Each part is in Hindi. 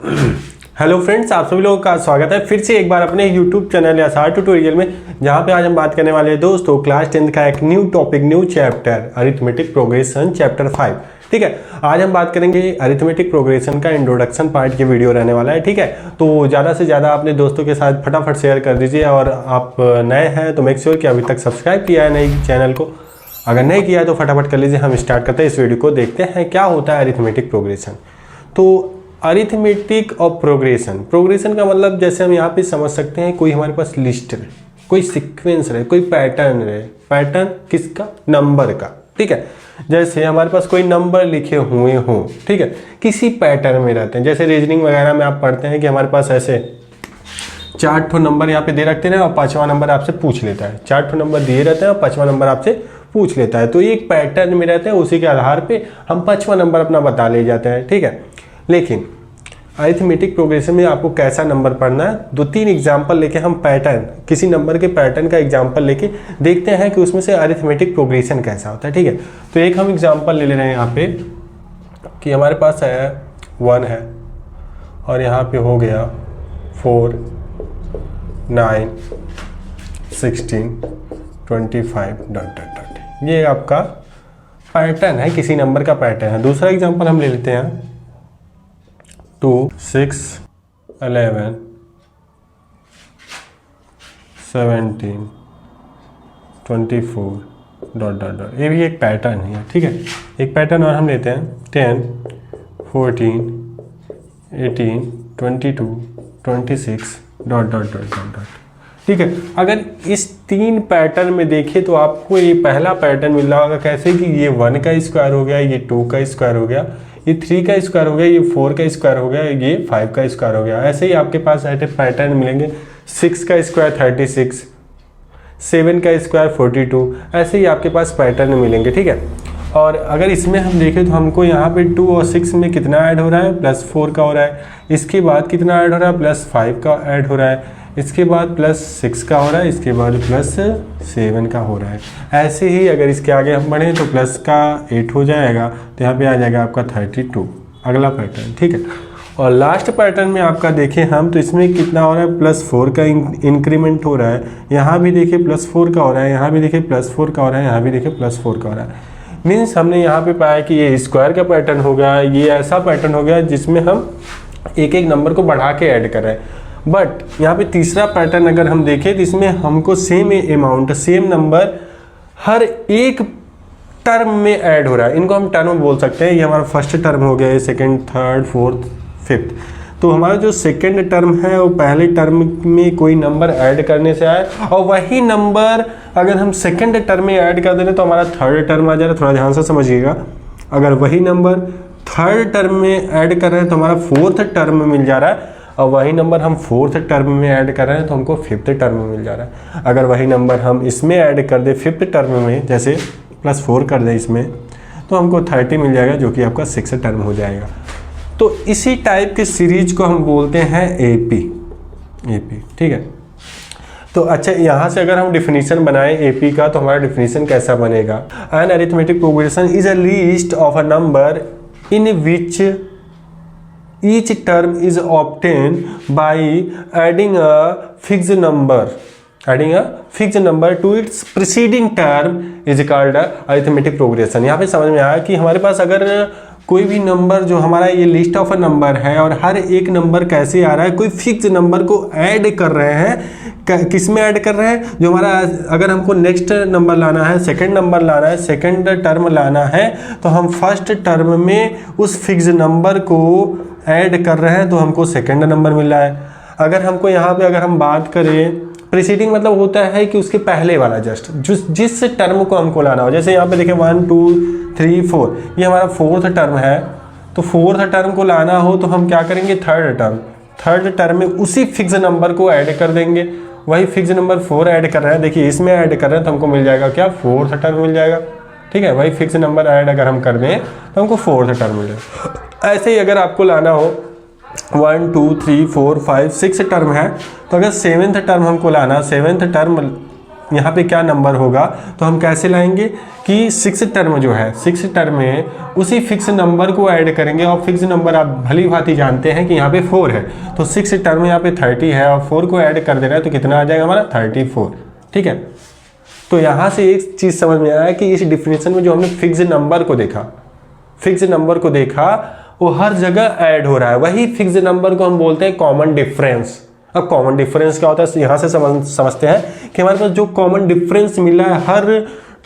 हेलो फ्रेंड्स, आप सभी लोगों का स्वागत है फिर से एक बार अपने यूट्यूब चैनल आसार ट्यूटोरियल में, जहां पे आज हम बात करने वाले हैं दोस्तों क्लास 10 का एक new topic, new chapter arithmetic progression chapter 5। ठीक है, आज हम बात करेंगे अरिथमेटिक प्रोग्रेशन का इंट्रोडक्शन पार्ट की वीडियो रहने वाला है। ठीक है, तो ज़्यादा से ज़्यादा अपने दोस्तों के साथ फटाफट शेयर कर दीजिए, और आप नए हैं तो मेक श्योर कि अभी तक सब्सक्राइब किया है नहीं चैनल को, अगर नहीं किया है तो फटाफट कर लीजिए। हम स्टार्ट करते हैं इस वीडियो को, देखते हैं क्या होता है अरिथमेटिक प्रोग्रेशन। तो अरिथमेटिक और प्रोग्रेशन का मतलब जैसे हम यहाँ पे समझ सकते हैं, कोई हमारे पास लिस्ट है, कोई सीक्वेंस रहे, कोई पैटर्न रहे। पैटर्न किसका? नंबर का। ठीक है, जैसे हमारे पास कोई नंबर लिखे हुए हों, ठीक है, किसी पैटर्न में रहते हैं। जैसे रीजनिंग वगैरह में आप पढ़ते हैं कि हमारे पास ऐसे 4 नंबर यहाँ पे दे रखते हैं और 5वां नंबर आपसे पूछ लेता है। 4 नंबर दिए रहते हैं और 5वां नंबर आपसे पूछ लेता है। तो ये एक पैटर्न में रहते हैं, उसी के आधार पे हम 5वां नंबर अपना बता ले जाते हैं। ठीक है, लेकिन अरिथमेटिक प्रोग्रेशन में आपको कैसा नंबर पढ़ना है, 2-3 एग्जाम्पल लेके हम पैटर्न, किसी नंबर के पैटर्न का एग्जाम्पल लेके देखते हैं कि उसमें से अरिथमेटिक प्रोग्रेशन कैसा होता है। ठीक है, तो एक हम एग्जाम्पल ले रहे हैं यहाँ पे कि हमारे पास है 1 है और यहाँ पे हो गया 4, 9, 16, 25 डॉट डॉट डॉट। ये आपका पैटर्न है, किसी नंबर का पैटर्न है। दूसरा एग्जाम्पल हम ले लेते हैं 2, 6, 11, 17, 24 डॉट डॉट डॉट। ये भी एक पैटर्न है। ठीक है, एक पैटर्न और हम लेते हैं 10, 14, 18, 22, 26 dot dot dot dot dot. ठीक है, अगर इस 3 पैटर्न में देखें तो आपको ये पहला पैटर्न मिल रहा होगा कैसे कि ये 1 का स्क्वायर हो गया, ये 2 का स्क्वायर हो गया, ये 3 का स्क्वायर हो गया, ये 4 का स्क्वायर हो गया, ये 5 का स्क्वायर हो गया। ऐसे ही आपके पास ऐसे पैटर्न मिलेंगे। 6 का स्क्वायर 36, 7 का स्क्वायर 42, ऐसे ही आपके पास पैटर्न मिलेंगे। ठीक है, और अगर इसमें हम देखें तो हमको यहाँ पे 2 और 6 में कितना ऐड हो रहा है? +4 का हो रहा है। इसके बाद कितना ऐड हो रहा है? +5 का ऐड हो रहा है। इसके बाद +6 का हो रहा है। इसके बाद +7 का हो रहा है। ऐसे ही अगर इसके आगे हम बढ़ें तो प्लस का 8 हो जाएगा, तो यहाँ पे आ जाएगा आपका 32, अगला पैटर्न। ठीक है, और लास्ट पैटर्न में आपका देखें हम तो इसमें कितना हो रहा है? +4 का इंक्रीमेंट हो रहा है। यहाँ भी देखिए +4 का हो रहा है, यहाँ भी देखिए +4 का हो रहा है, यहाँ भी देखिए +4 का हो रहा है। मीन्स हमने यहाँ पे पाया कि ये स्क्वायर का पैटर्न हो गया, ये ऐसा पैटर्न हो गया जिसमें हम एक एक नंबर को बढ़ा के ऐड कर रहे हैं। बट यहाँ पे तीसरा पैटर्न अगर हम देखें तो इसमें हमको सेम अमाउंट, सेम नंबर हर एक टर्म में ऐड हो रहा है। इनको हम टर्म बोल सकते हैं। ये हमारा फर्स्ट टर्म हो गया, ये सेकंड, थर्ड, फोर्थ, फिफ्थ। तो हमारा जो सेकंड टर्म है वो पहले टर्म में कोई नंबर ऐड करने से आए, और वही नंबर अगर हम सेकंड टर्म में ऐड कर दें तो हमारा थर्ड टर्म आ जा रहा है। थोड़ा ध्यान से समझिएगा, अगर वही नंबर थर्ड टर्म में ऐड कर रहे हैं तो हमारा फोर्थ टर्म में मिल जा रहा है, और वही नंबर हम फोर्थ टर्म में ऐड कर रहे हैं तो हमको फिफ्थ टर्म में मिल जा रहा है। अगर वही नंबर हम इसमें ऐड कर दे फिफ्थ टर्म में, जैसे +4 कर दे इसमें, तो हमको 30 मिल जाएगा, जो कि आपका 6th टर्म हो जाएगा। तो इसी टाइप के सीरीज को हम बोलते हैं एपी। ठीक है, तो अच्छा, यहाँ से अगर हम डिफिनीशन बनाएं एपी का तो हमारा डिफिनीशन कैसा बनेगा? An arithmetic progression is a list of a number in which each term is obtained by adding a fixed number to its preceding term is called a arithmetic progression। यहाँ पे समझ में आया कि हमारे पास अगर कोई भी नंबर, जो हमारा ये लिस्ट ऑफ अ नंबर है, और हर एक नंबर कैसे आ रहा है, कोई फिक्स नंबर को ऐड कर रहे हैं। किस में ऐड कर रहे हैं? जो हमारा, अगर हमको नेक्स्ट नंबर लाना है, सेकंड नंबर लाना है, सेकंड टर्म लाना है, तो हम फर्स्ट टर्म में उस फिक्स नंबर को ऐड कर रहे हैं तो हमको सेकंड नंबर मिल रहा है। अगर हमको यहाँ पे अगर हम बात करें, प्रीसीडिंग मतलब होता है कि उसके पहले वाला जस्ट जिस टर्म को हमको लाना हो। जैसे यहाँ पे देखें 1, 2, 3, 4, ये हमारा फोर्थ टर्म है, तो फोर्थ टर्म को लाना हो तो हम क्या करेंगे? थर्ड टर्म में उसी फिक्स नंबर को ऐड कर देंगे। वही फिक्स नंबर 4 ऐड कर रहे हैं, देखिए इसमें ऐड कर रहे हैं तो हमको मिल जाएगा क्या? फोर्थ टर्म मिल जाएगा। ठीक है, वही फिक्स नंबर ऐड अगर हम कर दें तो हमको फोर्थ टर्म मिल जाएगा। ऐसे ही अगर आपको लाना हो 1, 2, 3, 4, 5, 6 टर्म है, तो अगर 7th टर्म हमको लाना, 7th टर्म यहाँ पे क्या नंबर होगा, तो हम कैसे लाएंगे कि 6 टर्म जो है 6 टर्म में उसी फिक्स नंबर को ऐड करेंगे, और फिक्स नंबर आप भली भांति जानते हैं कि यहाँ पे 4 है, तो 6 टर्म यहाँ पे 30 है और 4 को ऐड कर देना है तो कितना आ जाएगा हमारा 34। ठीक है, तो यहाँ से एक चीज़ समझ में आया कि इस डिफिनेशन में जो हमने फिक्स नंबर को देखा वो हर जगह ऐड हो रहा है, वही फिक्स नंबर को हम बोलते हैं कॉमन डिफरेंस। अब कॉमन डिफरेंस क्या होता है, यहाँ से समझते हैं कि हमारे पास जो कॉमन डिफरेंस मिला है हर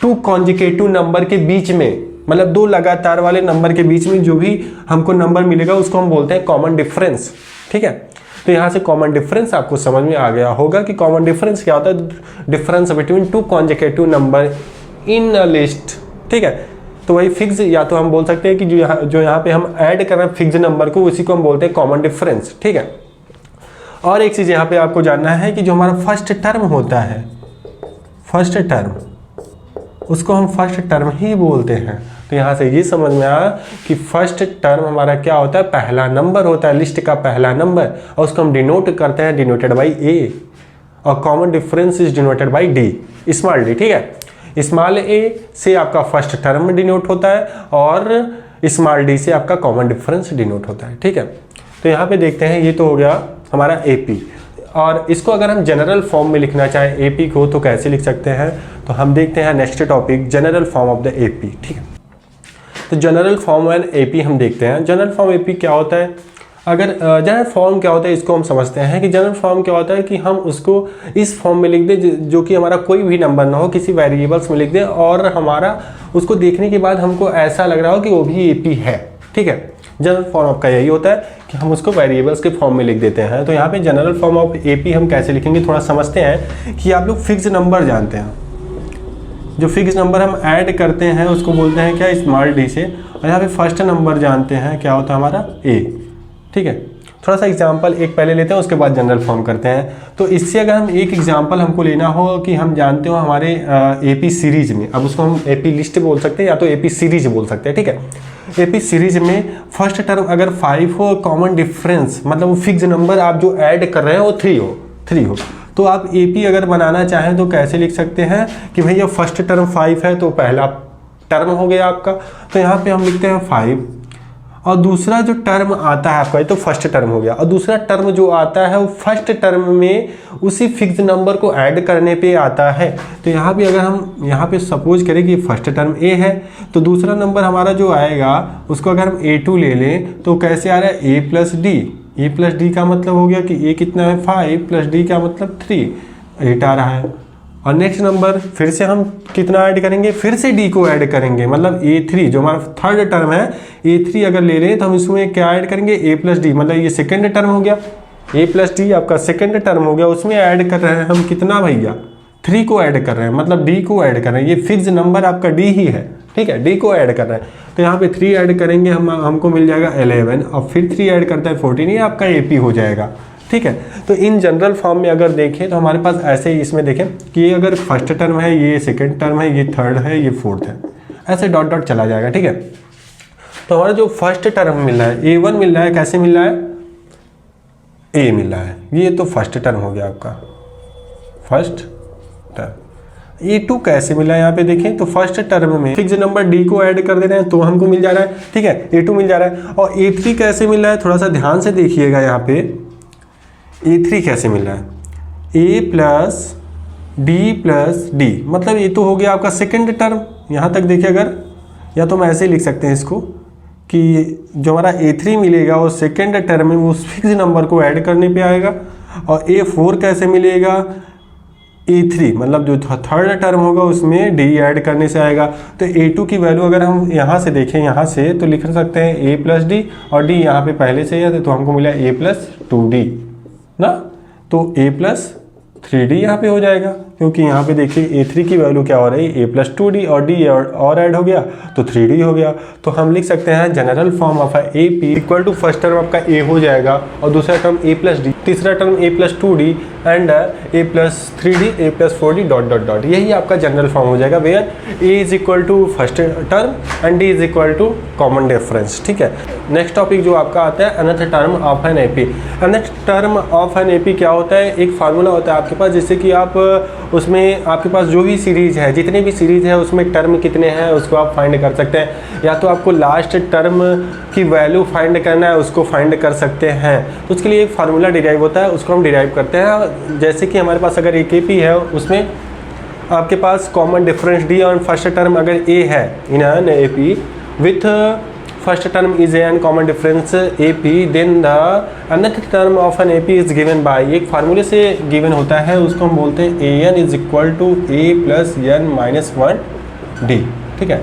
2 कॉन्जिकेटिव नंबर के बीच में, मतलब 2 लगातार वाले नंबर के बीच में जो भी हमको नंबर मिलेगा उसको हम बोलते हैं कॉमन डिफरेंस। ठीक है, तो यहाँ से कॉमन डिफरेंस आपको समझ में आ गया होगा कि कॉमन डिफरेंस क्या होता है, difference between 2 consecutive number in a list. ठीक है, तो वही फिक्स, या तो हम बोल सकते हैं कि जो यहाँ पे हम ऐड कर रहे हैं फिक्स नंबर को, उसी को हम बोलते हैं कॉमन डिफरेंस। ठीक है, और एक चीज़ यहाँ पे आपको जानना है कि जो हमारा फर्स्ट टर्म होता है, फर्स्ट टर्म, उसको हम फर्स्ट टर्म ही बोलते हैं। तो यहाँ से ये समझ में आया कि फर्स्ट टर्म हमारा क्या होता है, पहला नंबर होता है, लिस्ट का पहला नंबर, और उसको हम डिनोट करते हैं डिनोटेड बाई ए, और common difference is denoted by D, small D. ठीक है, स्मॉल ए से आपका फर्स्ट टर्म डिनोट होता है और स्मॉल डी से आपका कॉमन डिफरेंस डिनोट होता है। ठीक है, तो यहाँ पे देखते हैं, ये तो हो गया हमारा एपी, और इसको अगर हम जनरल फॉर्म में लिखना चाहें एपी को तो कैसे लिख सकते हैं, तो हम देखते हैं next topic general form of the AP. ठीक है, तो जनरल फॉर्म एंड एपी हम देखते हैं। जनरल फॉर्म एपी क्या होता है, अगर जनरल फॉर्म क्या होता है इसको हम समझते हैं कि जनरल फॉर्म क्या होता है कि हम उसको इस फॉर्म में लिख दें जो कि हमारा कोई भी नंबर ना हो, किसी वेरिएबल्स में लिख दें और हमारा उसको देखने के बाद हमको ऐसा लग रहा हो कि वो भी एपी है। ठीक है, जनरल फॉर्म आपका यही होता है कि हम उसको वेरिएबल्स के फॉर्म में लिख देते हैं। तो यहाँ पे जनरल फॉर्म ऑफ एपी हम कैसे लिखेंगे थोड़ा समझते हैं कि आप लोग फिक्स नंबर जानते हैं, जो फिक्स नंबर हम ऐड करते हैं उसको बोलते हैं क्या, स्मॉल डी से, और यहाँ पे फर्स्ट नंबर जानते हैं क्या होता है हमारा ए। ठीक है, थोड़ा सा एग्जांपल एक पहले लेते हैं उसके बाद जनरल फॉर्म करते हैं। तो इससे अगर हम एक एग्जांपल हमको लेना हो कि हम जानते हो हमारे एपी सीरीज में, अब उसको हम एपी लिस्ट बोल सकते हैं या तो एपी सीरीज बोल सकते हैं। ठीक है, एपी सीरीज में फर्स्ट टर्म अगर 5 हो, कॉमन डिफरेंस मतलब वो फिक्स नंबर आप जो ऐड कर रहे हैं वो 3 हो, तो आप एपी अगर बनाना चाहें तो कैसे लिख सकते हैं कि भैया फर्स्ट टर्म 5 है तो पहला टर्म हो गया आपका, तो यहाँ पे हम लिखते हैं 5, और दूसरा जो टर्म आता है आपका, ये तो फर्स्ट टर्म हो गया, और दूसरा टर्म जो आता है वो फर्स्ट टर्म में उसी फिक्स नंबर को ऐड करने पे आता है। तो यहाँ पे अगर हम यहाँ पे सपोज करें कि फर्स्ट टर्म ए है तो दूसरा नंबर हमारा जो आएगा उसको अगर हम A2 ले लें तो कैसे आ रहा है, ए प्लस डी का मतलब हो गया कि ए कितना है 5 प्लस डी का मतलब 3, 8 आ रहा है। और नेक्स्ट नंबर फिर से हम कितना ऐड करेंगे, फिर से डी को ऐड करेंगे, मतलब A3 जो हमारा थर्ड टर्म है A3 अगर ले लें तो हम इसमें क्या ऐड करेंगे, ए प्लस डी, मतलब ये सेकेंड टर्म हो गया, ए प्लस डी आपका सेकेंड टर्म हो गया, उसमें ऐड कर रहे हैं हम कितना भैया 3 को ऐड कर रहे हैं, मतलब डी को ऐड कर रहे हैं, ये फिक्स नंबर आपका डी ही है। ठीक है, डी को ऐड कर रहे हैं तो यहाँ पे 3 ऐड करेंगे हमको मिल जाएगा 11, और फिर 3 ऐड करता है 14, ये आपका एपी हो जाएगा। ठीक है, तो इन जनरल फॉर्म में अगर देखें तो हमारे पास ऐसे ही इसमें देखें कि ये अगर फर्स्ट टर्म है, ये सेकंड टर्म है, ये थर्ड है, ये फोर्थ है, ऐसे डॉट डॉट चला जाएगा। ठीक है, तो हमारा जो फर्स्ट टर्म मिल रहा है A1 मिल रहा है, कैसे मिल रहा है, ए मिल रहा है, ये तो फर्स्ट टर्म हो गया आपका फर्स्ट टर्म। A2 कैसे मिला है, यहाँ पे देखें तो फर्स्ट टर्म में फिक्स नंबर D को ऐड कर दे रहे हैं तो हमको मिल जा रहा है। ठीक है, A2 मिल जा रहा है, और A3 कैसे मिल रहा है, थोड़ा सा ध्यान से देखिएगा यहाँ पे A3 कैसे मिल रहा है, A प्लस D मतलब ये तो हो गया आपका सेकंड टर्म। यहाँ तक देखिए, अगर या तो हम ऐसे लिख सकते हैं इसको कि जो हमारा A3 मिलेगा वो सेकंड टर्म में उस फिक्स नंबर को ऐड करने पे आएगा, और A4 कैसे मिलेगा, A3 मतलब जो थर्ड टर्म होगा उसमें D ऐड करने से आएगा। तो A2 की वैल्यू अगर हम यहाँ से देखें, यहाँ से तो लिख सकते हैं A प्लस डी, और D यहाँ पे पहले से है तो हमको मिला A प्लस 2D ना, तो A प्लस 3D यहाँ पे हो जाएगा, क्योंकि यहाँ पे देखिए A3 की वैल्यू क्या हो रही है, A प्लस 2D और D और ऐड हो गया तो 3D हो गया। तो हम लिख सकते हैं general form of AP equal to first term आपका A हो जाएगा और दूसरा टर्म A प्लस डी तीसरा term a plus 2d and a plus 3d a plus 4d dot dot dot, यही आपका जनरल फॉर्म हो जाएगा where a is equal to first term and d is equal to common difference. ठीक है, नेक्स्ट टॉपिक जो आपका आता है nth term of an AP. nth term of an AP क्या होता है, एक फार्मूला होता है आपके पास जिससे कि आप उसमें आपके पास जो भी सीरीज है, जितने भी सीरीज है उसमें टर्म कितने हैं उसको आप फाइंड कर सकते हैं, या तो आपको लास्ट टर्म की वैल्यू फाइंड करना है उसको फाइंड कर सकते हैं। तो उसके लिए एक फार्मूला डिराइव होता है, उसको हम डिराइव करते हैं। जैसे कि हमारे पास अगर एक एपी है उसमें आपके पास कॉमन डिफरेंस डी और फर्स्ट टर्म अगर ए है in an AP with first term is an common difference A P, then the nth term of an A P is given by, एक फार्मूले से गिवन होता है, उसको हम बोलते हैं a n is equal to a plus n minus 1 d. ठीक है,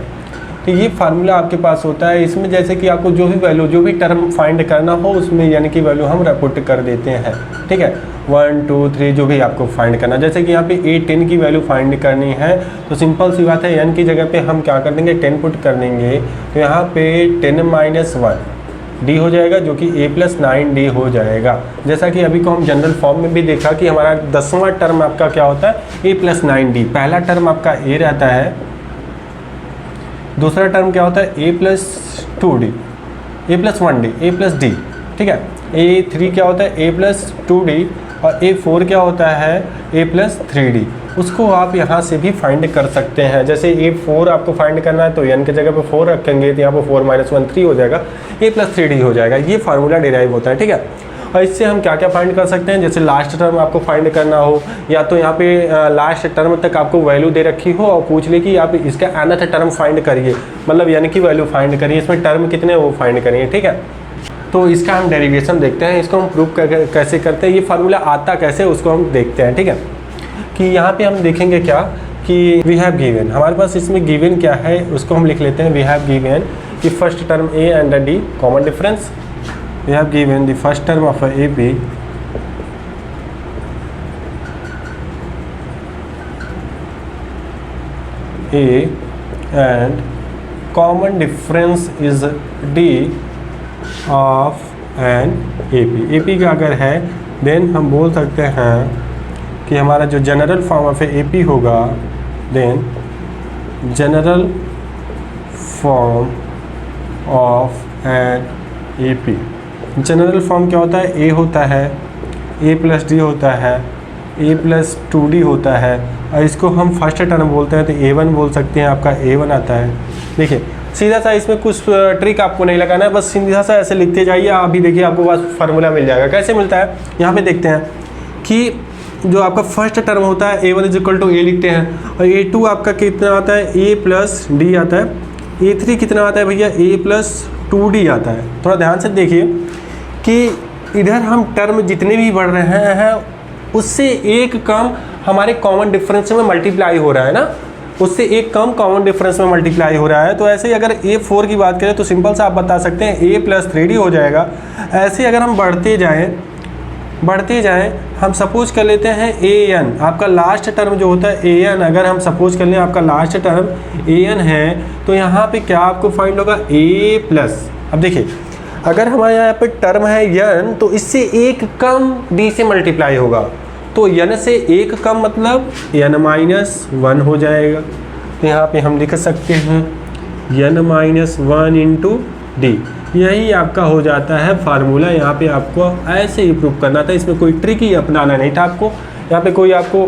तो ये फार्मूला आपके पास होता है। इसमें जैसे कि आपको जो भी वैल्यू, जो भी टर्म फाइंड करना हो उसमें यानी कि वैल्यू हम पुट कर देते हैं। ठीक है, 1 2 3 जो भी आपको फाइंड करना, जैसे कि यहाँ पे a 10 की वैल्यू फाइंड करनी है तो सिंपल सी बात है n की जगह पे हम क्या कर देंगे 10 पुट कर देंगे, तो यहाँ पे 10 माइनस 1 d हो जाएगा जो कि a प्लस 9d हो जाएगा। जैसा कि अभी को हम जनरल फॉर्म में भी देखा कि हमारा 10वां टर्म आपका क्या होता है a प्लस 9d, पहला टर्म आपका a रहता है, दूसरा टर्म क्या होता है a plus 2d, a plus 1d, a plus d। ठीक है, a3 क्या होता है a प्लस 2d और a4 क्या होता है a प्लस 3d। उसको आप यहाँ से भी फाइंड कर सकते हैं। जैसे a4 आपको फाइंड करना है तो n के जगह पे 4 रखेंगे तो यहाँ पे 4 माइनस 1 3 हो जाएगा, a प्लस 3d हो जाएगा। ये फार्मूला डिराइव होता है। ठीक है, और इससे हम क्या क्या फाइंड कर सकते हैं, जैसे लास्ट टर्म आपको फाइंड करना हो या तो यहाँ पे लास्ट टर्म तक आपको वैल्यू दे रखी हो और पूछ ले कि आप इसका nth टर्म फाइंड करिए, मतलब यानी कि वैल्यू फाइंड करिए, इसमें टर्म कितने वो फाइंड करिए। ठीक है, तो इसका हम डेरिवेशन देखते हैं, इसको हम प्रूव कैसे करते हैं, ये फार्मूला आता कैसे उसको हम देखते हैं। ठीक है, कि यहाँ पे हम देखेंगे क्या कि वी हैव गिवन, हमारे पास इसमें गिवन क्या है उसको हम लिख लेते हैं। वी हैव गिवन कि first term a and d common difference, we have given the first term of a AP A and common difference is D of an AP। AP का अगर है देन हम बोल सकते हैं कि हमारा जो जनरल फॉर्म ऑफ AP होगा, then general form of an AP, general form क्या होता है, a होता है, a प्लस डी होता है, a प्लस 2d होता है, और इसको हम फर्स्ट टर्म बोलते हैं तो a1 बोल सकते हैं, आपका a1 आता है। देखिए सीधा सा, इसमें कुछ ट्रिक आपको नहीं लगाना है, बस सीधा सा ऐसे लिखते जाइए। अभी देखिए आपको बस फार्मूला मिल जाएगा। कैसे मिलता है, यहाँ पे देखते हैं कि जो आपका फर्स्ट टर्म होता है a1 is equal to a लिखते हैं, और a2 आपका कितना आता है a प्लस डी आता है, a3 कितना आता है भैया a प्लस 2d आता है। थोड़ा ध्यान से देखिए कि इधर हम टर्म जितने भी बढ़ रहे हैं उससे एक कम हमारे कॉमन डिफरेंस में मल्टीप्लाई हो रहा है ना, उससे एक कम कॉमन डिफरेंस में मल्टीप्लाई हो रहा है। तो ऐसे ही अगर a4 की बात करें तो सिंपल सा आप बता सकते हैं a प्लस 3d हो जाएगा। ऐसे अगर हम बढ़ते जाएं हम सपोज कर लेते हैं an, आपका लास्ट टर्म जो होता है an, अगर हम सपोज कर लें आपका लास्ट टर्म an है तो यहाँ पे क्या आपको फाइंड होगा a प्लस, अब देखिए अगर हमारे यहाँ पे टर्म है n तो इससे एक कम d से मल्टीप्लाई होगा, तो n से एक कम मतलब n माइनस 1 हो जाएगा। तो यहाँ पे हम लिख सकते हैं n माइनस 1 इंटू डी, यही आपका हो जाता है फार्मूला। यहाँ पे आपको ऐसे ही प्रूव करना था, इसमें कोई ट्रिक ही अपनाना नहीं था आपको, यहाँ पे कोई आपको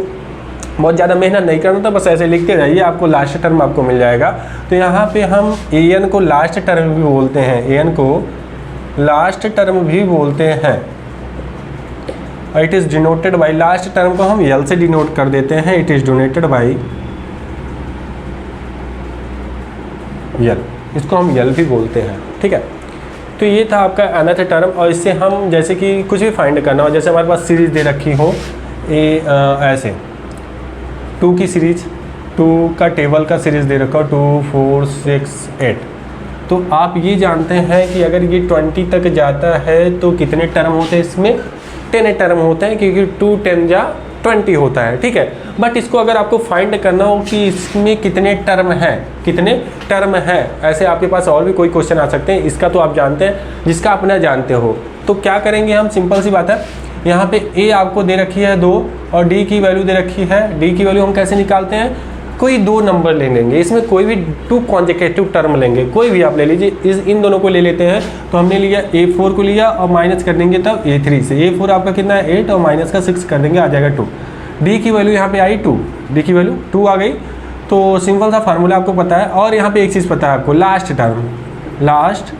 बहुत ज़्यादा मेहनत नहीं करना था, बस ऐसे लिखते रहिए आपको लास्ट टर्म आपको मिल जाएगा। तो यहाँ पे हम an को लास्ट टर्म भी बोलते हैं, an को लास्ट टर्म भी बोलते हैं, it is denoted by, last term को हम l से डिनोट कर देते हैं, it is denoted by l, इसको हम l भी बोलते हैं। ठीक है, तो ये था आपका nth टर्म। और इससे हम जैसे कि कुछ भी फाइंड करना हो, जैसे हमारे पास सीरीज दे रखी हो ऐसे 2 की सीरीज, 2 का टेबल का सीरीज दे रखा हो 2 4 6 8, तो आप ये जानते हैं कि अगर ये 20 तक जाता है तो कितने टर्म होते हैं, इसमें 10 टर्म होते हैं क्योंकि 2 10 जा 20 होता है। ठीक है, बट इसको अगर आपको फाइंड करना हो कि इसमें कितने टर्म हैं, ऐसे आपके पास और भी कोई क्वेश्चन आ सकते हैं, इसका तो आप जानते हैं, जिसका अपना जानते हो, तो क्या करेंगे हम, सिंपल सी बात है, यहाँ पे ए आपको दे रखी है 2 और डी की वैल्यू दे रखी है। डी की वैल्यू हम कैसे निकालते हैं, कोई 2 नंबर ले लेंगे, इसमें कोई भी 2 कॉन्जिक्यूटिव टर्म लेंगे, कोई भी आप ले लीजिए, इन दोनों को ले लेते हैं। तो हमने लिया A4 को लिया और माइनस कर देंगे तब A3 से। A4 आपका कितना है 8 और माइनस का 6 कर देंगे, आ जाएगा 2। डी की वैल्यू यहाँ पे आई 2, डी की वैल्यू 2 आ गई। तो सिंपल सा फार्मूला आपको पता है। और यहाँ पे एक चीज़ पता है आपको, लास्ट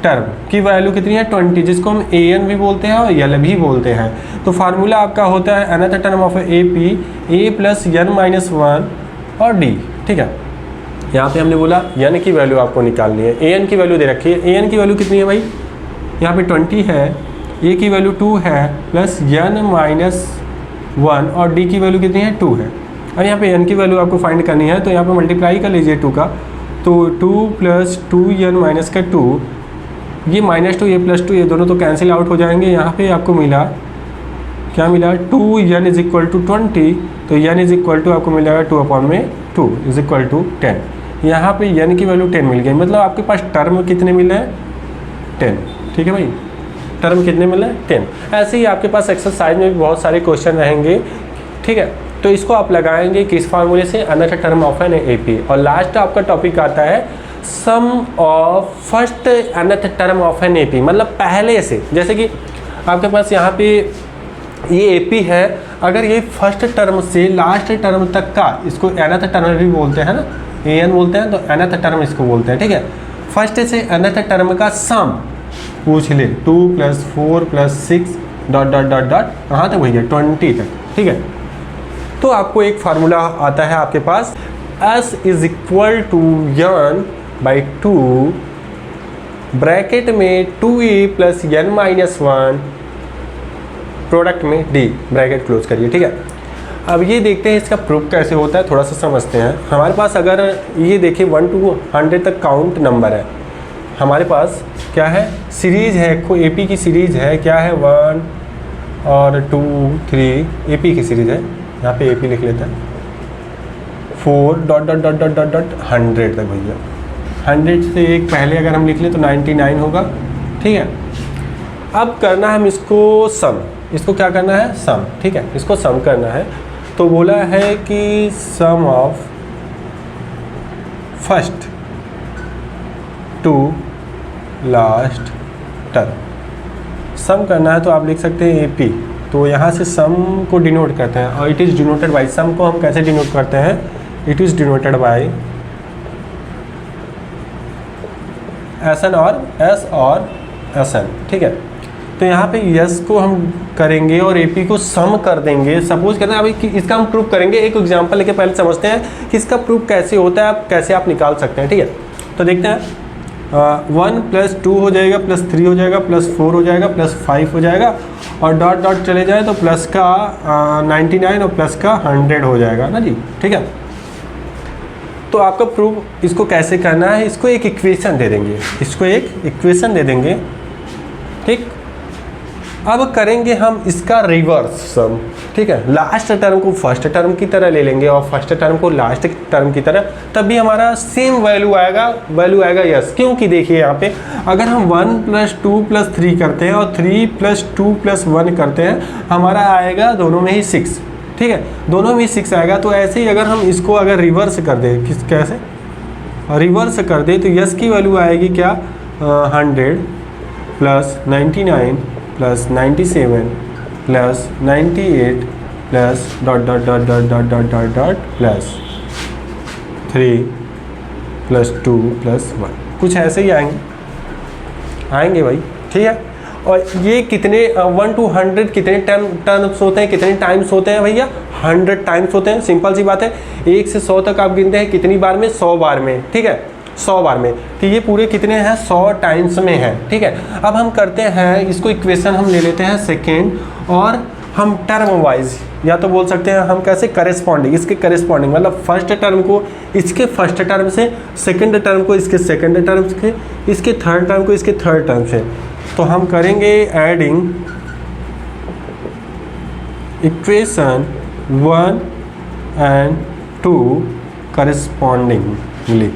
टर्म की वैल्यू कितनी है 20, जिसको हम an भी बोलते हैं और l भी बोलते हैं। तो फार्मूला आपका होता है another term of AP a plus n minus 1 और d। ठीक है, यहाँ पे हमने बोला n की वैल्यू आपको निकालनी है, an की वैल्यू दे रखी है। an की वैल्यू कितनी है भाई, यहाँ पे 20 है, a की वैल्यू 2 है प्लस n माइनस 1 और d की वैल्यू कितनी है 2 है। और यहाँ पे n की वैल्यू आपको फाइंड करनी है, तो यहाँ पे मल्टीप्लाई कर लीजिए 2 का, तो 2 प्लस 2n माइनस का 2, ये माइनस 2 ये प्लस 2 ये दोनों तो कैंसिल आउट हो जाएंगे। यहाँ पे आपको मिला क्या मिला 2n इज इक्वल टू 20, तो n इज इक्वल टू आपको मिल जाएगा 2/2 इज इक्वल टू 10। यहाँ पे n की वैल्यू 10 मिल गई, मतलब आपके पास टर्म कितने मिले हैं 10। ठीक है भाई, टर्म कितने मिले हैं 10। ऐसे ही आपके पास एक्सरसाइज में भी बहुत सारे क्वेश्चन रहेंगे। ठीक है, तो इसको आप लगाएंगे किस फार्मूले से, nth term of an AP। और लास्ट आपका टॉपिक आता है sum of first nth term of an AP, मतलब पहले से, जैसे कि आपके पास यहाँ पे ये AP है, अगर ये फर्स्ट टर्म से लास्ट टर्म तक का, इसको अनदर टर्म भी बोलते हैं ना, an बोलते हैं, तो अनदर टर्म इसको बोलते हैं। ठीक है, फर्स्ट से अनदर टर्म का सम पूछ ले, 2 + 4 + 6 ... कहाँ तक भैया 20 तक। ठीक है, तो आपको एक फार्मूला आता है आपके पास, S is equal to n/2 bracket में 2a + n माइनस 1 प्रोडक्ट में d, ब्रैकेट क्लोज करिए। ठीक है, अब ये देखते हैं इसका प्रूफ कैसे होता है, थोड़ा सा समझते हैं। हमारे पास अगर ये देखिए 1 to 100 तक काउंट नंबर है, हमारे पास क्या है सीरीज़ है, कोई AP की सीरीज़ है, क्या है 1 और 2 3 AP की सीरीज़ है, यहाँ पे AP लिख लेता है 4 ... 100 तक भैया। 100 से एक पहले अगर हम लिख लें तो 99 होगा। ठीक है, अब करना है हम इसको सम, इसको क्या करना है सम। ठीक है, इसको सम करना है, तो बोला है कि sum of first to last term sum करना है। तो आप लिख सकते हैं AP, तो यहाँ से सम को डिनोट करते हैं, और इट इज़ डिनोटेड बाई, सम को हम कैसे डिनोट करते हैं, it is denoted by SN और S और SN। ठीक है, तो यहाँ पे S को हम करेंगे और AP को सम कर देंगे। सपोज करते हैं अभी इसका हम प्रूफ करेंगे, एक एग्जांपल लेके पहले समझते हैं कि इसका प्रूफ कैसे होता है, कैसे आप निकाल सकते हैं। ठीक है, तो देखते हैं 1 + 2 हो जाएगा, +3 हो जाएगा, +4 हो जाएगा, +5 हो जाएगा, और डॉट चले जाए तो प्लस का 99 और प्लस का 100 हो जाएगा ना जी। ठीक है, तो आपका प्रूफ इसको कैसे करना है, इसको एक इक्वेशन दे देंगे, इसको एक इक्वेशन दे देंगे। ठीक, अब करेंगे हम इसका रिवर्स सम। ठीक है, लास्ट टर्म को फर्स्ट टर्म की तरह ले लेंगे और फर्स्ट टर्म को लास्ट टर्म की तरह, तब भी हमारा सेम वैल्यू आएगा यस। क्योंकि देखिए यहाँ पे अगर हम 1 + 2 + 3 करते हैं और 3 + 2 + 1 करते हैं, हमारा आएगा दोनों में ही 6। ठीक है, दोनों में 6 आएगा। तो ऐसे ही अगर हम इसको अगर रिवर्स कर दें, कैसे रिवर्स कर दें, तो यस की वैल्यू आएगी क्या 100 + 99 + 97 + 98 + ... प्लस 3 + 2 + 1, कुछ ऐसे ही आएंगे भाई। ठीक है, और ये कितने 1 to 100 कितने टर्म्स होते हैं, कितने टाइम्स होते हैं भैया 100 टाइम्स होते हैं। सिंपल सी बात है, 1 से 100 तक आप गिनते हैं कितनी बार में, 100 बार में। ठीक है, 100 बार में, तो ये पूरे कितने हैं 100 टाइम्स में है। ठीक है, अब हम करते हैं इसको इक्वेशन हम ले लेते हैं सेकेंड, और हम टर्म वाइज या तो बोल सकते हैं हम कैसे करेस्पॉन्डिंग, इसके करेस्पॉन्डिंग मतलब फर्स्ट टर्म को इसके फर्स्ट टर्म से, सेकंड टर्म को इसके सेकंड टर्म से, इसके थर्ड टर्म को इसके थर्ड टर्म से। तो हम करेंगे एडिंग इक्वेशन 1 and 2 करेस्पॉन्डिंगली।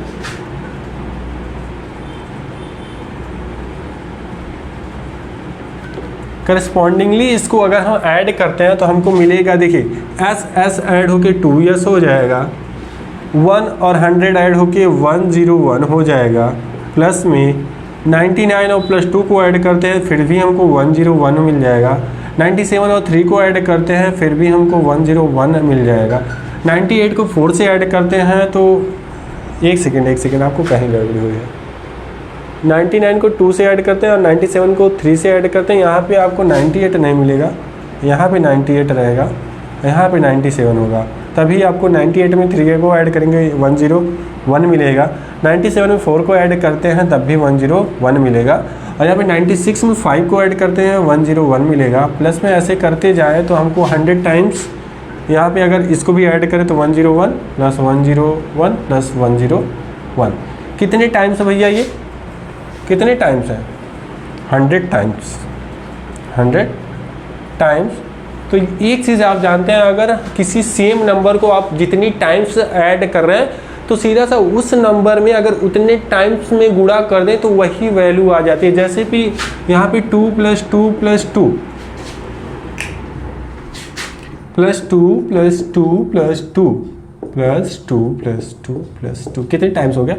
करस्पॉन्डिंगली इसको अगर हम ऐड करते हैं तो हमको मिलेगा, देखिए एस ऐड होके 2s हो जाएगा, 1 और 100 ऐड होके 101 हो जाएगा, प्लस में 99 और प्लस 2 को ऐड करते हैं फिर भी हमको 101 मिल जाएगा, 97 और 3 को ऐड करते हैं फिर भी हमको 101 मिल जाएगा, 98 को 4 से ऐड करते हैं तो एक सेकेंड आपको कहीं गड़बड़ी हुई है, 99 को 2 से ऐड करते हैं और 97 को 3 से ऐड करते हैं, यहाँ पे आपको 98 नहीं मिलेगा, यहाँ पे 98 रहेगा, यहाँ पे 97 होगा, तभी आपको 98 में 3 को ऐड करेंगे 101 मिलेगा, 97 में 4 को ऐड करते हैं तब भी 101 मिलेगा, और यहाँ पे 96 में 5 को ऐड करते हैं 101 मिलेगा, प्लस में ऐसे करते जाए तो हमको 100 टाइम्स यहाँ पे अगर इसको भी ऐड करें तो 101 प्लस 101 प्लस 101 कितने टाइम्स है भैया, ये कितने टाइम्स है, 100 टाइम्स, 100 टाइम्स। तो एक चीज़ आप जानते हैं, अगर किसी सेम नंबर को आप जितनी टाइम्स ऐड कर रहे हैं तो सीधा सा उस नंबर में अगर उतने टाइम्स में गुणा कर दें तो वही वैल्यू आ जाती है। जैसे कि यहाँ पे 2 plus 2 plus 2 plus 2 plus 2 plus 2 plus 2 plus 2 plus 2 कितने टाइम्स हो गया,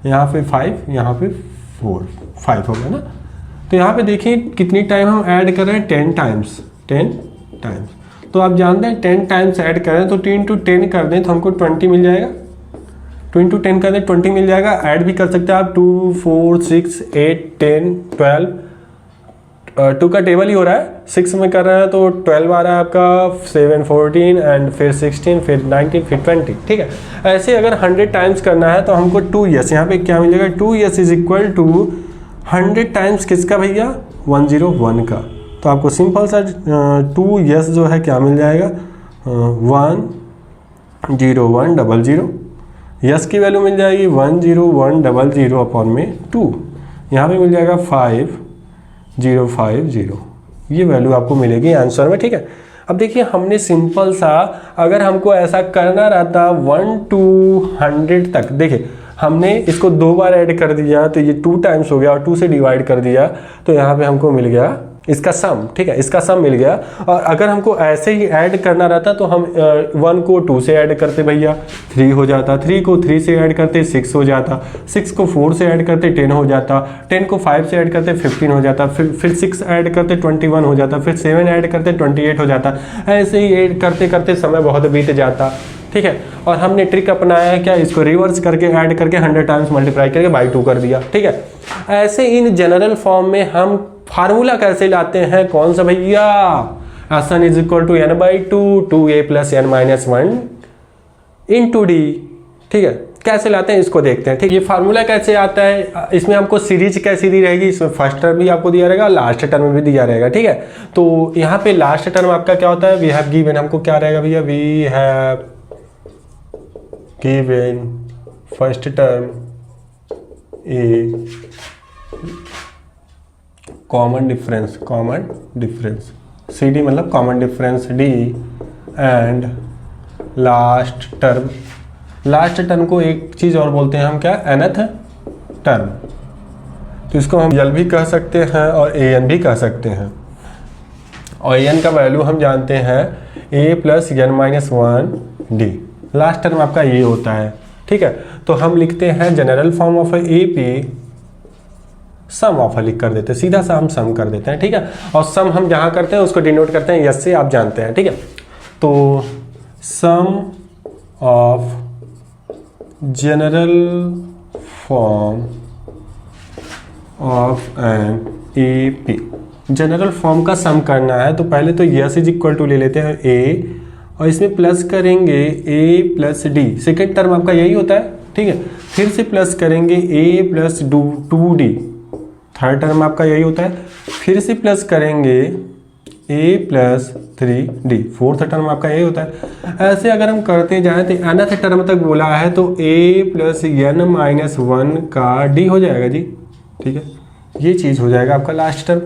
यहाँ पे 5, यहाँ पे 5 हो गया ना। तो यहाँ पे देखिए कितनी टाइम हम ऐड कर रहे हैं, 10 टाइम्स, 10 टाइम्स। तो आप जानते हैं 10 टाइम्स ऐड करें तो 2 into 10 कर दें तो हमको 20 मिल जाएगा, 2 into 10 कर दें 20 मिल जाएगा। ऐड भी कर सकते हैं आप 2, 4, 6, 8, 10, 12, 2 का टेबल ही हो रहा है, 6 में कर रहे हैं तो 12 आ रहा है आपका, 7, 14 एंड फिर 16, फिर 19, फिर 20, ठीक है। ऐसे अगर 100 टाइम्स करना है तो हमको 2s, यहाँ पे क्या मिलेगा, 2s is equal to 100 times किसका भैया, 101 का। तो आपको सिंपल सा 2s जो है क्या मिल जाएगा, 10100, यस की वैल्यू मिल जाएगी 10100 अपॉन में 2, यहाँ पे मिल जाएगा 5050, ये वैल्यू आपको मिलेगी आंसर में, ठीक है। अब देखिए हमने सिंपल सा, अगर हमको ऐसा करना रहता 1 to 100 तक, देखिए हमने इसको 2 बार ऐड कर दिया तो ये 2 टाइम्स हो गया और 2 से डिवाइड कर दिया तो यहाँ पे हमको मिल गया इसका सम, ठीक है, इसका सम मिल गया। और अगर हमको ऐसे ही ऐड करना रहता तो हम 1 को 2 से ऐड करते भैया 3 हो जाता, 3 को 3 से ऐड करते 6 हो जाता, 6 को 4 से ऐड करते 10 हो जाता, 10 को 5 से ऐड करते 15 हो जाता, फिर 6 ऐड करते 21 हो जाता, फिर 7 ऐड करते 28 हो जाता। ऐसे ही ऐड करते करते समय बहुत बीत जाता, ठीक है। और हमने ट्रिक अपनाया है क्या, इसको रिवर्स करके ऐड करके 100 टाइम्स मल्टीप्लाई करके बाई 2 कर दिया, ठीक है। ऐसे इन जनरल फॉर्म में हम फार्मूला कैसे लाते हैं, कौन सा भैया, Sn is equal to n/2 2a plus n-1 into D, ठीक है। कैसे लाते हैं इसको देखते हैं, ठीक। ये फार्मूला कैसे आता है, इसमें हमको सीरीज कैसी दी रहेगी, इसमें फर्स्ट टर्म भी आपको दिया रहेगा, लास्ट टर्म भी दिया रहेगा, ठीक है। तो यहाँ पे लास्ट टर्म आपका क्या होता है, वी हैव गिवन, हमको क्या रहेगा भैया, we have given first term a common difference, c d मतलब common difference d, and last term को एक चीज़ और बोलते हैं हम क्या, nth टर्म। तो इसको हम यल भी कह सकते हैं और an भी कह सकते हैं। और an का वैल्यू हम जानते हैं a plus n-1 D, last term आपका ये होता है, ठीक है। तो हम लिखते हैं जनरल फॉर्म ऑफ ए पे सम ऑफ लिख कर देते हैं, सीधा सा हम सम कर देते हैं, ठीक है। और सम हम जहाँ करते हैं उसको डिनोट करते हैं यस से, आप जानते हैं, ठीक है। तो sum of general form of an A P, general form का सम करना है तो पहले तो यस इज इक्वल टू ले लेते हैं ए, और इसमें प्लस करेंगे a plus D, second term आपका यही होता है, ठीक है। फिर से प्लस करेंगे a plus 2d, third term आपका यही होता है। फिर से प्लस करेंगे a plus 3d, fourth term आपका यही होता है। ऐसे अगर हम करते जाएं तो nth टर्म तक बोला है तो a प्लस n-1 का d हो जाएगा जी, ठीक है। ये चीज़ हो जाएगा आपका लास्ट टर्म,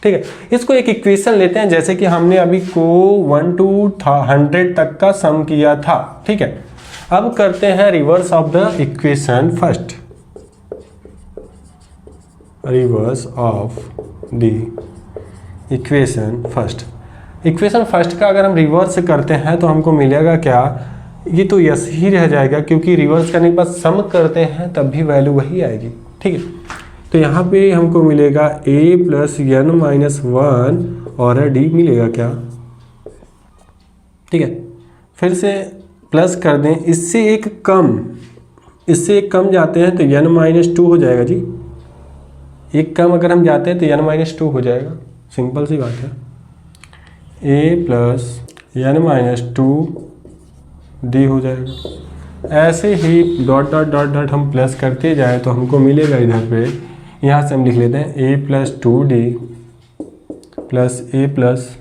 ठीक है। इसको एक इक्वेशन लेते हैं, जैसे कि हमने अभी को 1 to 100 तक का सम किया था, ठीक है। अब करते हैं reverse of the equation first, reverse of the equation first. Equation first का अगर हम रिवर्स करते हैं तो हमको मिलेगा क्या, ये तो यस ही रह जाएगा, क्योंकि रिवर्स करने के बाद सम करते हैं तब भी वैल्यू वही आएगी। ठीक है, तो यहाँ पे हमको मिलेगा a प्लस n माइनस 1 और d मिलेगा क्या। ठीक है, फिर से प्लस कर दें, इससे एक कम जाते हैं तो n माइनस 2 हो जाएगा जी। एक कम अगर हम जाते हैं तो n माइनस 2 हो जाएगा, सिंपल सी बात है। a plus n minus 2 d हो जाएगा। ऐसे ही डॉट डॉट डॉट डॉट हम प्लस करते जाए तो हमको मिलेगा इधर पे, यहाँ से हम लिख लेते हैं a plus 2d plus a plus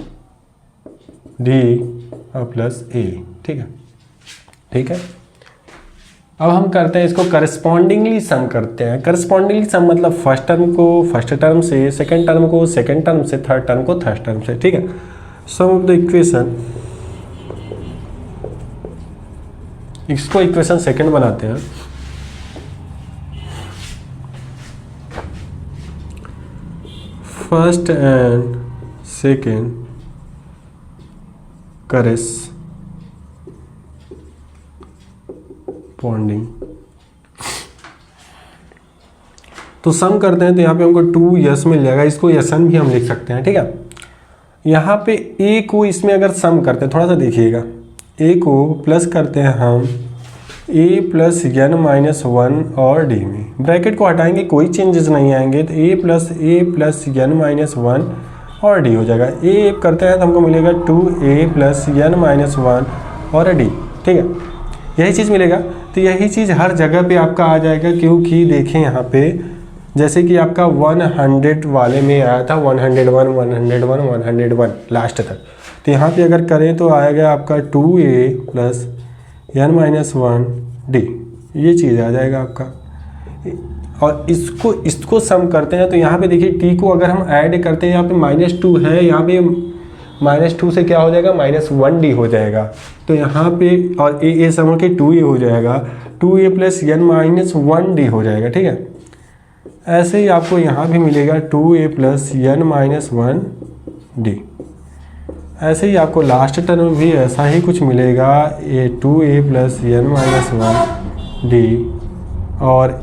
d और प्लस a। ठीक है, ठीक है। अब हम करते हैं इसको करस्पॉन्डिंगली सम करते हैं। करस्पॉन्डिंगली सम मतलब फर्स्ट टर्म को फर्स्ट टर्म से, सेकंड टर्म को सेकंड टर्म से, थर्ड टर्म को थर्ड टर्म से। ठीक है, सम ऑफ द इक्वेशन, इसको इक्वेशन सेकंड बनाते हैं। फर्स्ट एंड सेकंड करस्पॉन्डिंग, तो सम करते हैं तो यहाँ पे हमको 2s मिल जाएगा। इसको Sn भी हम लिख सकते हैं। ठीक है, यहाँ पे a को इसमें अगर सम करते हैं, थोड़ा सा देखिएगा, a को प्लस करते हैं हम a प्लस n माइनस 1 और d में, ब्रैकेट को हटाएंगे कोई चेंजेस नहीं आएंगे, तो a प्लस n माइनस 1 और d हो जाएगा। a करते हैं तो हमको मिलेगा 2a प्लस n माइनस 1 और d। ठीक है, यही चीज़ मिलेगा। तो यही चीज़ हर जगह पे आपका आ जाएगा, क्योंकि देखें यहाँ पे जैसे कि आपका 100 वाले में आया था 101 101 101 लास्ट तक, तो यहाँ पे अगर करें तो आएगा आपका 2a plus n minus 1 d, ये चीज़ आ जाएगा आपका। और इसको सम करते हैं तो यहाँ पे देखिए t को अगर हम ऐड करते हैं, यहाँ पे -2 है, यहाँ पे -2 से क्या हो जाएगा, -1d हो जाएगा। तो यहाँ पे और a सम के 2a हो जाएगा, 2a plus n minus 1d हो जाएगा। ठीक है, ऐसे ही आपको यहाँ भी मिलेगा 2a plus n minus 1d। ऐसे ही आपको लास्ट टर्म भी ऐसा ही कुछ मिलेगा, 2a plus n minus 1d, और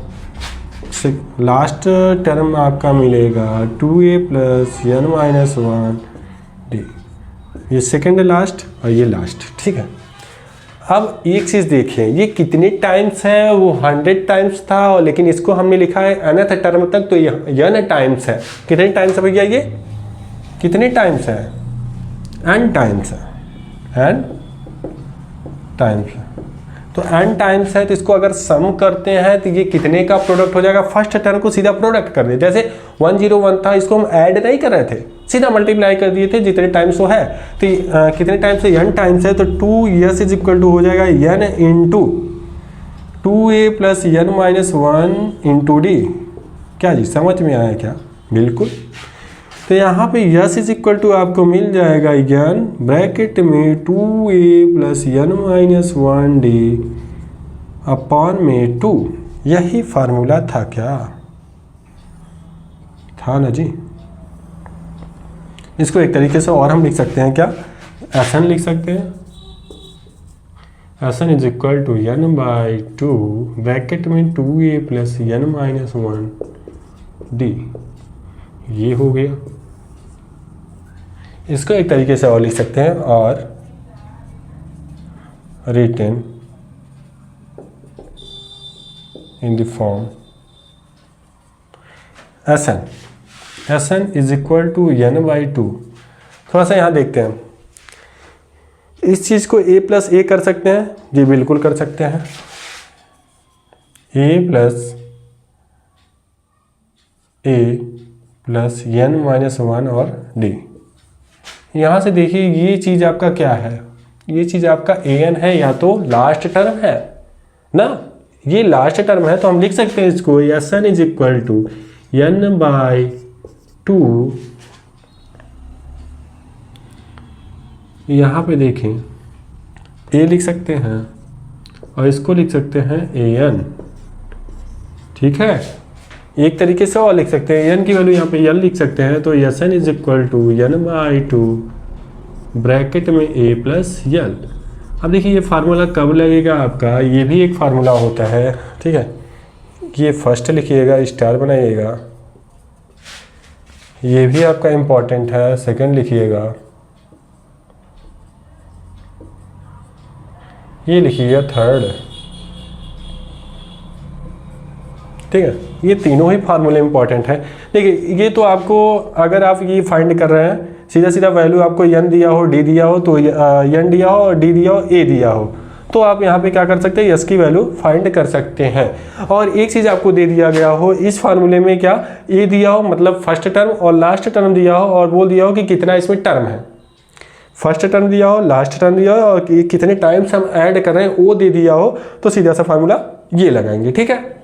लास्ट टर्म आपका मिलेगा 2a plus n minus 1d। ये सेकेंड लास्ट और ये लास्ट। ठीक है, अब एक चीज़ देखिए, ये कितने टाइम्स है, वो 100 टाइम्स था, और लेकिन इसको हमने लिखा है nth टर्म तक, तो ये n टाइम्स है। कितने टाइम्स है भैया, ये कितने टाइम्स है, n टाइम्स है, n टाइम्स है। तो n टाइम्स है, तो इसको अगर सम करते हैं तो ये कितने का प्रोडक्ट हो जाएगा, फर्स्ट टर्म को सीधा प्रोडक्ट कर दिए। जैसे 101 था, इसको हम ऐड नहीं कर रहे थे, सीधा मल्टीप्लाई कर दिए थे जितने टाइम्स वो है। तो कितने टाइम्स है, n टाइम्स है, तो 2s इज इक्वल टू हो जाएगा n into 2a plus n minus 1 into d। क्या जी, समझ में आया क्या? बिल्कुल। तो यहाँ पे s इज इक्वल टू आपको मिल जाएगा n ब्रैकेट में 2a plus n minus 1d upon में 2। यही फार्मूला था क्या, था ना जी। इसको एक तरीके से और हम लिख सकते हैं, क्या Sn लिख सकते हैं, Sn is equal to n by 2 bracket में 2a plus n minus 1d। ये हो गया। इसको एक तरीके से और लिख सकते हैं, और written in the form Sn is equal to n by 2। थोड़ा सा यहाँ देखते हैं, इस चीज़ को a प्लस a कर सकते हैं जी, बिल्कुल कर सकते हैं। a प्लस n माइनस 1 और d। यहाँ से देखिए ये चीज़ आपका क्या है, ये चीज़ आपका an है, या तो लास्ट टर्म है ना, ये लास्ट टर्म है, तो हम लिख सकते हैं इसको Sn is equal to n by 2। यहाँ पे देखें a लिख सकते हैं और इसको लिख सकते हैं an। ठीक है, एक तरीके से और लिख सकते हैं, n की वैल्यू यहाँ पे l लिख सकते हैं, तो Sn is equal to n/2 bracket में a प्लस यल। अब देखिए ये फार्मूला कब लगेगा आपका, ये भी एक फार्मूला होता है, ठीक है। ये फर्स्ट लिखिएगा, स्टार बनाइएगा, ये भी आपका इम्पॉर्टेंट है, सेकंड लिखिएगा, ये लिखिएगा थर्ड, ठीक है। ये तीनों ही फार्मूले इंपॉर्टेंट है। देखिए ये तो आपको, अगर आप ये फाइंड कर रहे हैं, सीधा सीधा वैल्यू आपको n दिया हो, d दिया हो, तो n दिया हो और d दिया हो, a दिया हो, तो आप यहाँ पे क्या कर सकते हैं, s की वैल्यू फाइंड कर सकते हैं। और एक चीज़ आपको दे दिया गया हो इस फार्मूले में, क्या a दिया हो मतलब फर्स्ट टर्म और लास्ट टर्म दिया हो, और बोल दिया हो कि कितना इसमें टर्म है, फर्स्ट टर्म दिया हो, लास्ट टर्म दिया हो, और कितने टाइम्स हम ऐड कर रहे हैं वो दे दिया हो, तो सीधा सा फार्मूला ये लगाएंगे, ठीक है।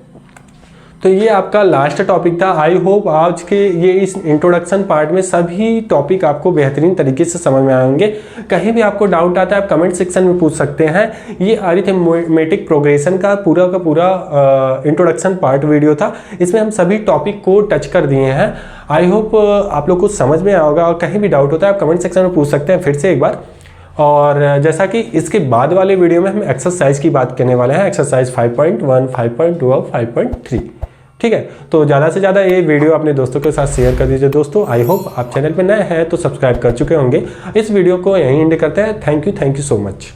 तो ये आपका लास्ट टॉपिक था। आई होप आज के ये इस इंट्रोडक्शन पार्ट में सभी टॉपिक आपको बेहतरीन तरीके से समझ में आएंगे। कहीं भी आपको डाउट आता है आप कमेंट सेक्शन में पूछ सकते हैं। ये अरिथमेटिक प्रोग्रेशन का पूरा इंट्रोडक्शन पार्ट वीडियो था, इसमें हम सभी टॉपिक को टच कर दिए हैं। आई होप आप लोग को समझ में आएगा, और कहीं भी डाउट होता है आप कमेंट सेक्शन में पूछ सकते हैं फिर से एक बार। और जैसा कि इसके बाद वाले वीडियो में हम एक्सरसाइज की बात करने वाले हैं, एक्सरसाइज 5.1, 5.2 और 5.3, ठीक है। तो ज़्यादा से ज़्यादा ये वीडियो अपने दोस्तों के साथ शेयर कर दीजिए दोस्तों। आई होप आप चैनल पर नए हैं तो सब्सक्राइब कर चुके होंगे। इस वीडियो को यहीं एंड करते हैं। Thank you so much.